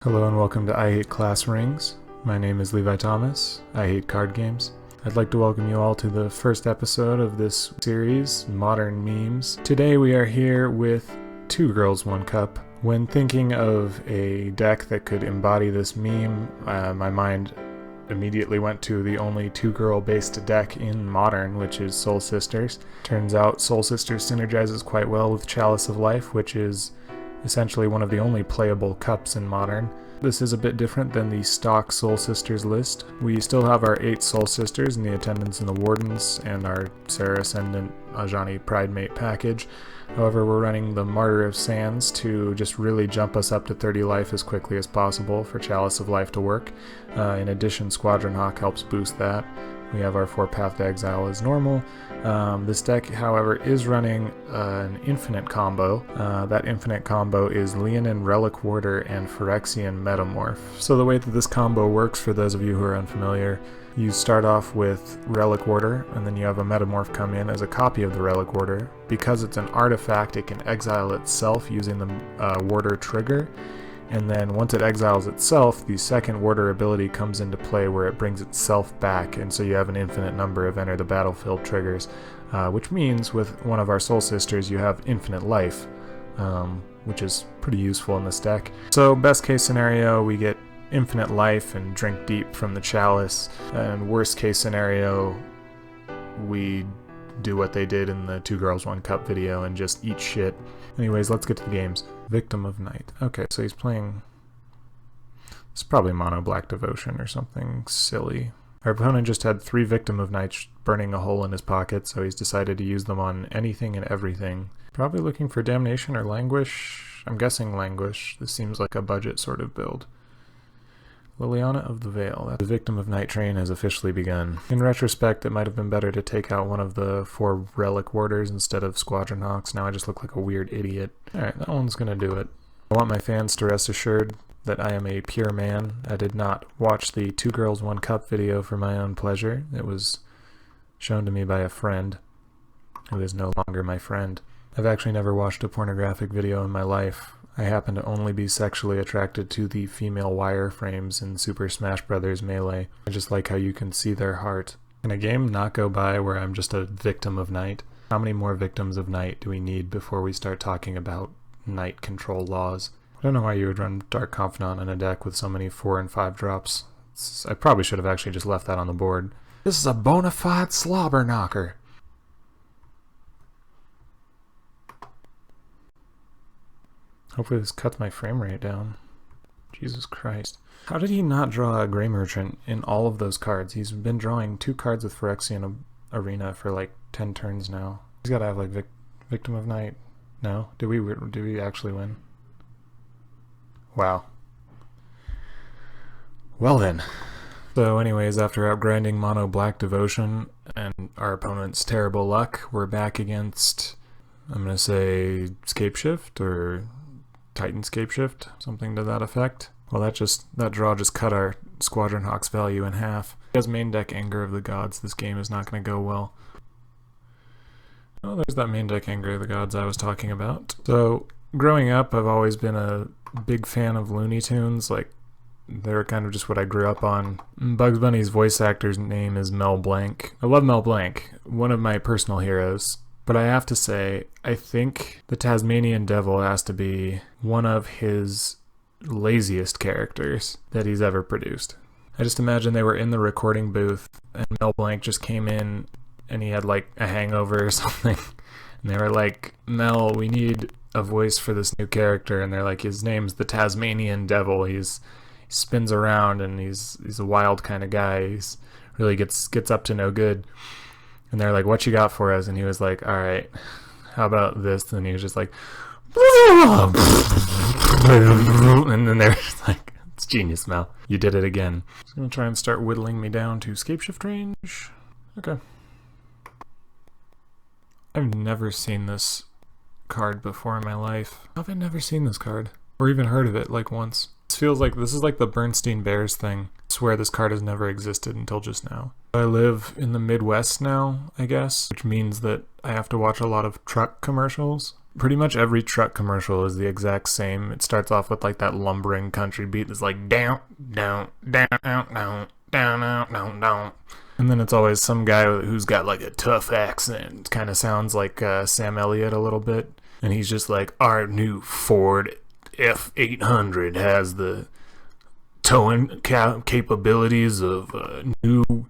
Hello and welcome to I Hate Class Rings. My name is Levi Thomas. I hate card games. I'd like to welcome you all to the first episode of this series, Modern Memes. Today we are here with Two Girls, One Cup. When thinking of a deck that could embody this meme, my mind immediately went to the only two-girl based deck in Modern, which is Soul Sisters. Turns out Soul Sisters synergizes quite well with Chalice of Life, which is essentially one of the only playable cups in Modern. This is a bit different than the stock Soul Sisters list. We still have our 8 Soul Sisters in the Attendants and the Wardens, and our Sarah Ascendant Ajani Pridemate package. However, we're running the Martyr of Sands to just really jump us up to 30 life as quickly as possible for Chalice of Life to work. In addition, Squadron Hawk helps boost that. We have our 4 Path to Exile as normal. This deck, however, is running an infinite combo. That infinite combo is Leonin Relic Warder and Phyrexian Metamorph. So the way that this combo works, for those of you who are unfamiliar, you start off with Relic Warder, and then you have a Metamorph come in as a copy of the Relic Warder. Because it's an artifact, it can exile itself using the Warder trigger. And then once it exiles itself, the second Warder ability comes into play where it brings itself back, and so you have an infinite number of Enter the Battlefield triggers, which means with one of our Soul Sisters you have infinite life, which is pretty useful in this deck. So best case scenario, we get infinite life and drink deep from the Chalice, and worst case scenario, we do what they did in the Two Girls, One Cup video and just eat shit. Anyways, let's get to the games. Victim of Night. Okay, so he's playing... It's probably Mono Black Devotion or something silly. Our opponent just had 3 Victim of Nights burning a hole in his pocket, so he's decided to use them on anything and everything. Probably looking for Damnation or Languish. I'm guessing Languish. This seems like a budget sort of build. Liliana of the Veil. The Victim of Night train has officially begun. In retrospect, it might have been better to take out one of the 4 Relic Warders instead of Squadron Hawks. Now I just look like a weird idiot. Alright, that one's gonna do it. I want my fans to rest assured that I am a pure man. I did not watch the Two Girls, One Cup video for my own pleasure. It was shown to me by a friend who is no longer my friend. I've actually never watched a pornographic video in my life. I happen to only be sexually attracted to the female wireframes in Super Smash Bros. Melee. I just like how you can see their heart. Can a game not go by where I'm just a victim of night? How many more victims of night do we need before we start talking about night control laws? I don't know why you would run Dark Confidant in a deck with so many 4 and 5 drops. I probably should have actually just left that on the board. This is a bona fide slobber knocker. Hopefully this cuts my frame rate down. Jesus Christ. How did he not draw a Grey Merchant in all of those cards? He's been drawing 2 cards with Phyrexian Arena for like 10 turns now. He's gotta have like Victim of Night. No? Did we actually win? Wow. Well then. So anyways, after outgrinding Mono Black Devotion and our opponent's terrible luck, we're back against, I'm gonna say, Scapeshift or Titan Scapeshift, something to that effect. Well, that draw just cut our Squadron Hawk's value in half. He has main deck Anger of the Gods. This game is not going to go well. Oh, there's that main deck Anger of the Gods I was talking about. So, growing up, I've always been a big fan of Looney Tunes. Like, they're kind of just what I grew up on. Bugs Bunny's voice actor's name is Mel Blanc. I love Mel Blanc, one of my personal heroes. But I have to say, I think the Tasmanian Devil has to be one of his laziest characters that he's ever produced. I just imagine they were in the recording booth and Mel Blanc just came in and he had like a hangover or something. And they were like, Mel, we need a voice for this new character. And they're like, his name's the Tasmanian Devil. He spins around and he's a wild kind of guy. He's really gets up to no good. And they're like, what you got for us? And he was like, all right, how about this? And he was just like, and then they're just like, it's genius, Mel. You did it again. He's going to try and start whittling me down to Scapeshift range. Okay. I've never seen this card before in my life. How have I never seen this card? Or even heard of it, like, once? This feels like this is like the Bernstein Bears thing. I swear this card has never existed until just now. I live in the Midwest now, I guess, which means that I have to watch a lot of truck commercials. Pretty much every truck commercial is the exact same. It starts off with like that lumbering country beat that's like down, down, down, down, down, down, down, down. And then it's always some guy who's got like a tough accent. Kind of sounds like Sam Elliott a little bit. And he's just like, our new Ford F800 has the towing capabilities of a new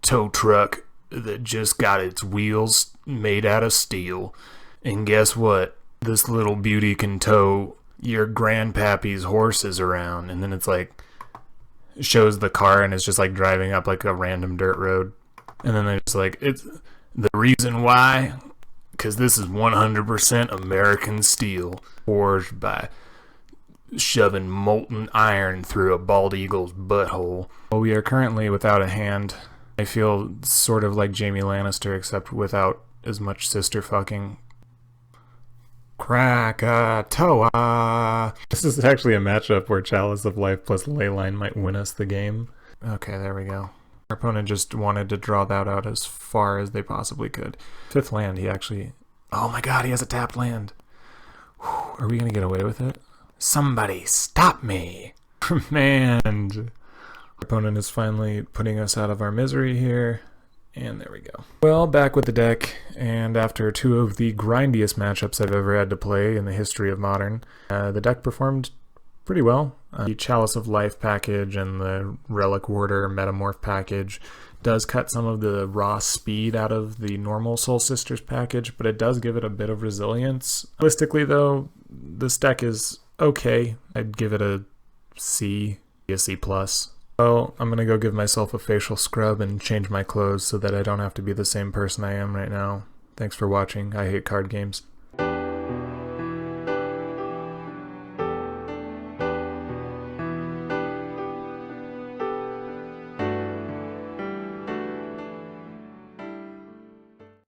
tow truck that just got its wheels made out of steel. And guess what? This little beauty can tow your grandpappy's horses around. And then it's like, shows the car and it's just like driving up like a random dirt road. And then they're just like, it's the reason why, because this is 100% American steel, forged by shoving molten iron through a bald eagle's butthole. Well, we are currently without a hand. I feel sort of like Jaime Lannister, except without as much sister fucking. Krakatoa. This is actually a matchup where Chalice of Life plus Leyline might win us the game. Okay, there we go. Our opponent just wanted to draw that out as far as they possibly could. Fifth land, he actually... Oh my god, he has a tapped land. Whew, are we gonna get away with it? Somebody stop me! Man! Our opponent is finally putting us out of our misery here. And there we go. Well, back with the deck, and after two of the grindiest matchups I've ever had to play in the history of Modern, the deck performed pretty well. The Chalice of Life package and the Relic Warder Metamorph package does cut some of the raw speed out of the normal Soul Sisters package, but it does give it a bit of resilience. Realistically, though, this deck is okay. I'd give it a C, a C+. Well, I'm gonna go give myself a facial scrub and change my clothes so that I don't have to be the same person I am right now. Thanks for watching. I hate card games.